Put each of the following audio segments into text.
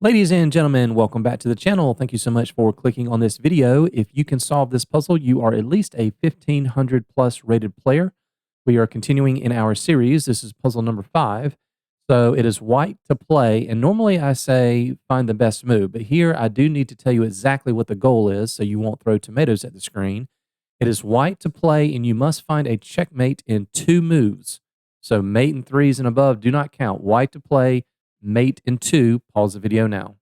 Ladies and gentlemen, welcome back to the channel. Thank you so much for clicking on this video. If you can solve this puzzle, you are at least a 1500 plus rated player. We are continuing in our series. This is puzzle number 5. So it is white to play. And normally I say find the best move, but here I do need to tell you exactly what the goal is so you won't throw tomatoes at the screen. It is white to play and you must find a checkmate in 2 moves. So mate and 3s and above do not count. White to play, mate in 2. Pause the video now.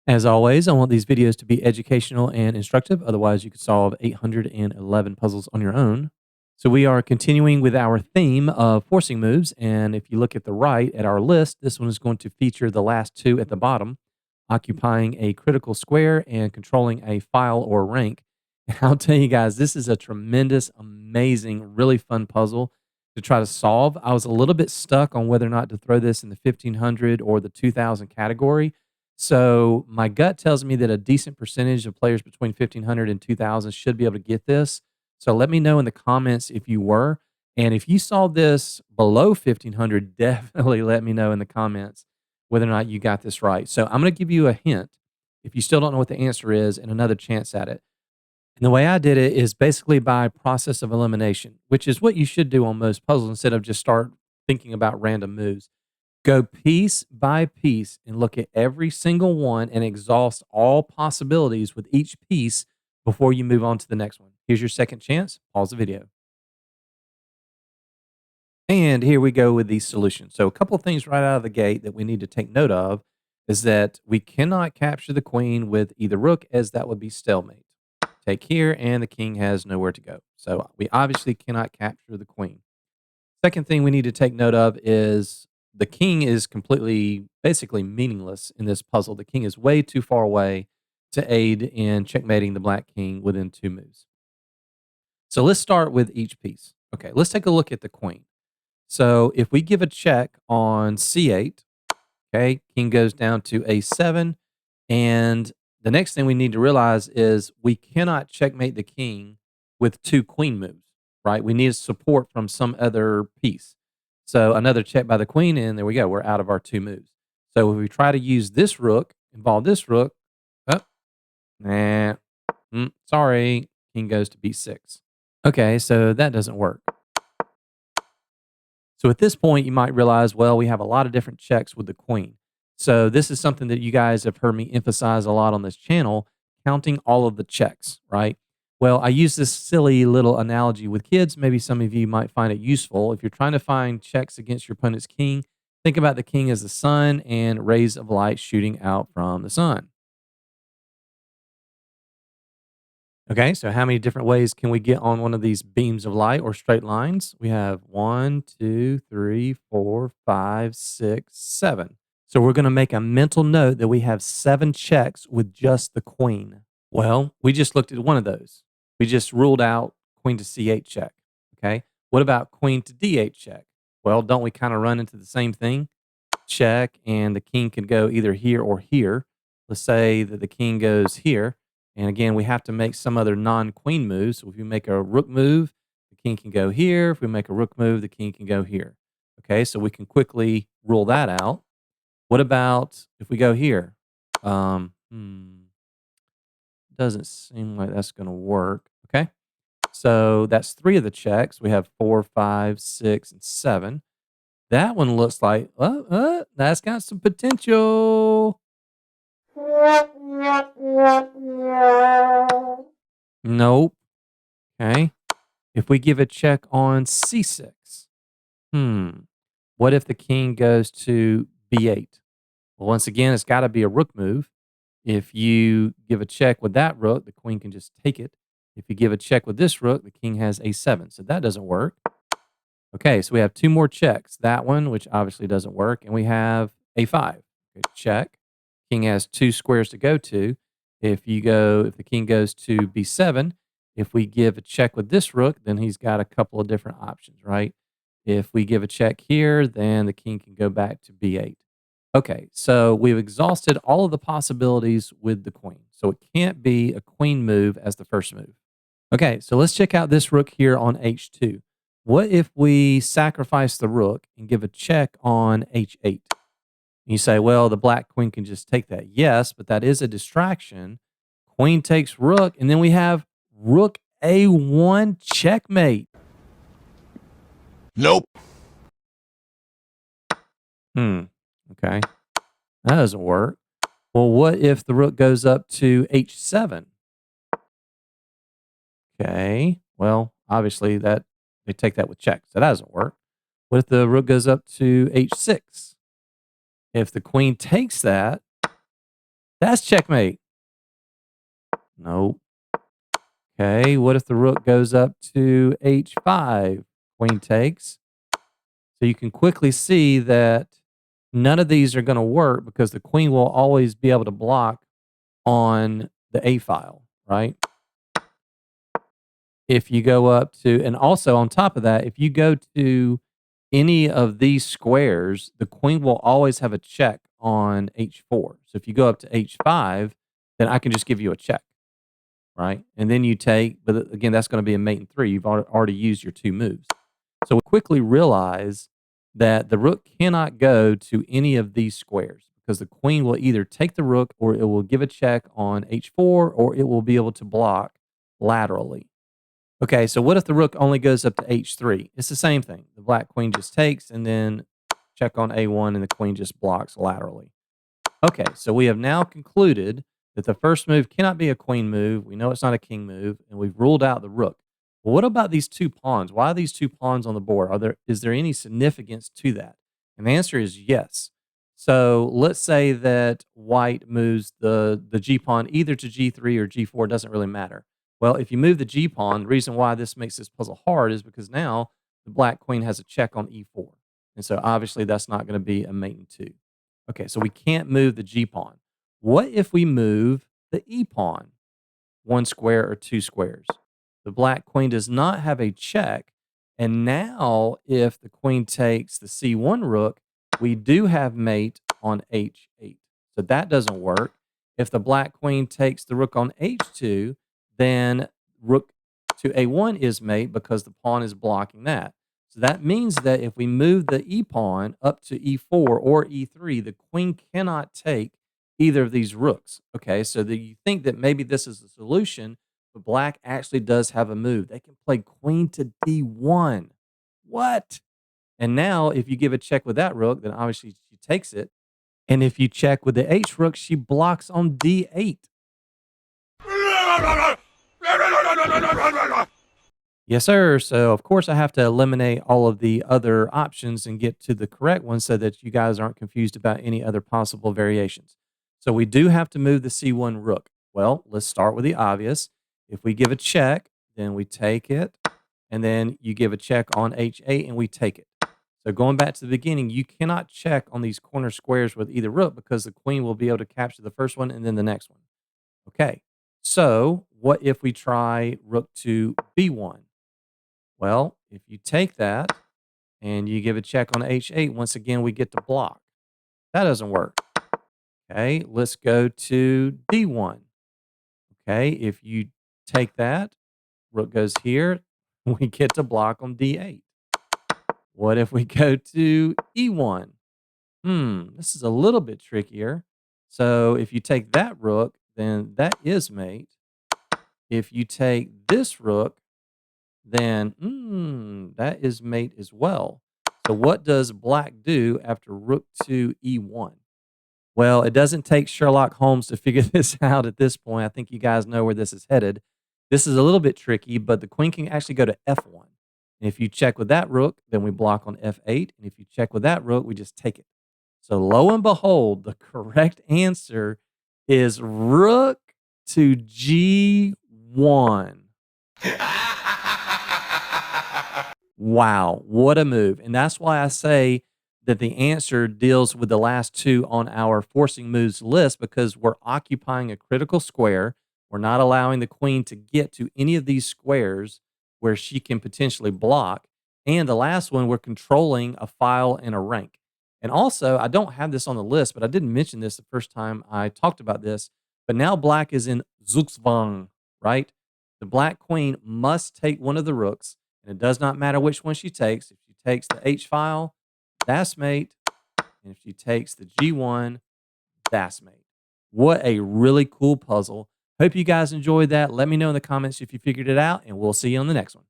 As always, I want these videos to be educational and instructive. Otherwise, you could solve 811 puzzles on your own. So we are continuing with our theme of forcing moves. And if you look at the right at our list, this one is going to feature the last 2 at the bottom, occupying a critical square and controlling a file or rank. And I'll tell you guys, this is a tremendous, amazing, really fun puzzle to try to solve. I was a little bit stuck on whether or not to throw this in the 1500 or the 2000 category. So my gut tells me that a decent percentage of players between 1500 and 2000 should be able to get this. So let me know in the comments if you were. And if you saw this below 1500, definitely let me know in the comments whether or not you got this right. So I'm going to give you a hint if you still don't know what the answer is and another chance at it. And the way I did it is basically by process of elimination, which is what you should do on most puzzles instead of just start thinking about random moves. Go piece by piece and look at every single one and exhaust all possibilities with each piece before you move on to the next one. Here's your second chance. Pause the video. And here we go with the solution. So a couple of things right out of the gate that we need to take note of is that we cannot capture the queen with either rook, as that would be stalemate. Take here and the king has nowhere to go. So we obviously cannot capture the queen. Second thing we need to take note of is the king is completely, basically meaningless in this puzzle. The king is way too far away to aid in checkmating the black king within 2 moves. So let's start with each piece. Okay, let's take a look at the queen. So if we give a check on c8, okay, king goes down to a7, and the next thing we need to realize is we cannot checkmate the king with 2 queen moves, right? We need support from some other piece. So another check by the queen, and there we go. We're out of our 2 moves. So if we try to use this rook, involve this rook, oh, nah, sorry, king goes to b6. Okay, so that doesn't work. So at this point, you might realize, well, we have a lot of different checks with the queen. So this is something that you guys have heard me emphasize a lot on this channel, counting all of the checks, right? Well, I use this silly little analogy with kids. Maybe some of you might find it useful. If you're trying to find checks against your opponent's king, think about the king as the sun and rays of light shooting out from the sun. Okay, so how many different ways can we get on one of these beams of light or straight lines? We have 1, 2, 3, 4, 5, 6, 7. So we're going to make a mental note that we have 7 checks with just the queen. Well, we just looked at one of those. We just ruled out queen to c8 check. Okay, what about queen to d8 check? Well, don't we kind of run into the same thing? Check, and the king can go either here or here. Let's say that the king goes here. And again, we have to make some other non-queen move. So if we make a rook move, the king can go here. If we make a rook move, the king can go here. Okay, so we can quickly rule that out. What about if we go here? Doesn't seem like that's going to work. Okay, so that's 3 of the checks. We have 4, 5, 6, and 7. That one looks like, that's got some potential. Nope. Okay. If we give a check on c6, what if the king goes to b8? Well, once again, it's got to be a rook move. If you give a check with that rook, the queen can just take it. If you give a check with this rook, the king has a7. So that doesn't work. Okay, so we have 2 more checks. That one, which obviously doesn't work, and we have a5. Okay, check. King has 2 squares to go to. If the king goes to b7, if we give a check with this rook, then he's got a couple of different options, right? If we give a check here, then the king can go back to b8. Okay, so we've exhausted all of the possibilities with the queen. So it can't be a queen move as the first move. Okay, so let's check out this rook here on h2. What if we sacrifice the rook and give a check on h8? You say, well, the black queen can just take that. Yes, but that is a distraction. Queen takes rook, and then we have rook A1 checkmate. Nope. Okay. That doesn't work. Well, what if the rook goes up to H7? Okay. Well, obviously that they take that with check, so that doesn't work. What if the rook goes up to H6? If the queen takes that, that's checkmate. Nope. Okay. What if the rook goes up to H5? Queen takes. So you can quickly see that none of these are going to work because the queen will always be able to block on the A file, right? If you go up to, and also on top of that, if you go to any of these squares, the queen will always have a check on H4. So if you go up to H5, then I can just give you a check, right? And then you take, but again, that's going to be a mate in 3. You've already used your 2 moves. So we quickly realize that the rook cannot go to any of these squares because the queen will either take the rook or it will give a check on H4 or it will be able to block laterally. Okay, so what if the rook only goes up to H3? It's the same thing. The black queen just takes and then check on A1 and the queen just blocks laterally. Okay, so we have now concluded that the first move cannot be a queen move. We know it's not a king move, and we've ruled out the rook. Well, what about these 2 pawns? Why are these 2 pawns on the board? Is there any significance to that? And the answer is yes. So let's say that white moves the G pawn either to G3 or G4, doesn't really matter. Well, if you move the G pawn, the reason why this makes this puzzle hard is because now the black queen has a check on E4. And so obviously that's not going to be a mate in 2. Okay, so we can't move the G pawn. What if we move the E pawn 1 square or 2 squares? The black queen does not have a check. And now if the queen takes the C1 rook, we do have mate on H8. So that doesn't work. If the black queen takes the rook on H2, then rook to A1 is mate because the pawn is blocking that. So that means that if we move the E pawn up to E4 or E3, the queen cannot take either of these rooks. Okay, so you think that maybe this is the solution, but black actually does have a move. They can play queen to D1. What? And now if you give a check with that rook, then obviously she takes it. And if you check with the H rook, she blocks on D8. Yes, sir. So, of course, I have to eliminate all of the other options and get to the correct one so that you guys aren't confused about any other possible variations. So, we do have to move the C1 rook. Well, let's start with the obvious. If we give a check, then we take it. And then you give a check on H8 and we take it. So, going back to the beginning, you cannot check on these corner squares with either rook because the queen will be able to capture the first one and then the next one. Okay. So, what if we try rook to B1? Well, if you take that and you give a check on H8, once again, we get to block. That doesn't work. Okay, let's go to D1. Okay, if you take that, rook goes here, we get to block on D8. What if we go to E1? This is a little bit trickier. So if you take that rook, then that is mate. If you take this rook, then that is mate as well. So what does black do after rook to E1? Well, it doesn't take Sherlock Holmes to figure this out at this point. I think you guys know where this is headed. This is a little bit tricky, but the queen can actually go to F1. And if you check with that rook, then we block on F8. And if you check with that rook, we just take it. So lo and behold, the correct answer is rook to G1. Wow, what a move. And that's why I say that the answer deals with the last 2 on our forcing moves list because we're occupying a critical square. We're not allowing the queen to get to any of these squares where she can potentially block. And the last one, we're controlling a file and a rank. And also, I don't have this on the list, but I didn't mention this the first time I talked about this. But now black is in Zugzwang, right? The black queen must take one of the rooks. And it does not matter which one she takes. If she takes the H file, that's mate. And if she takes the G1, that's mate. What a really cool puzzle. Hope you guys enjoyed that. Let me know in the comments if you figured it out, and we'll see you on the next one.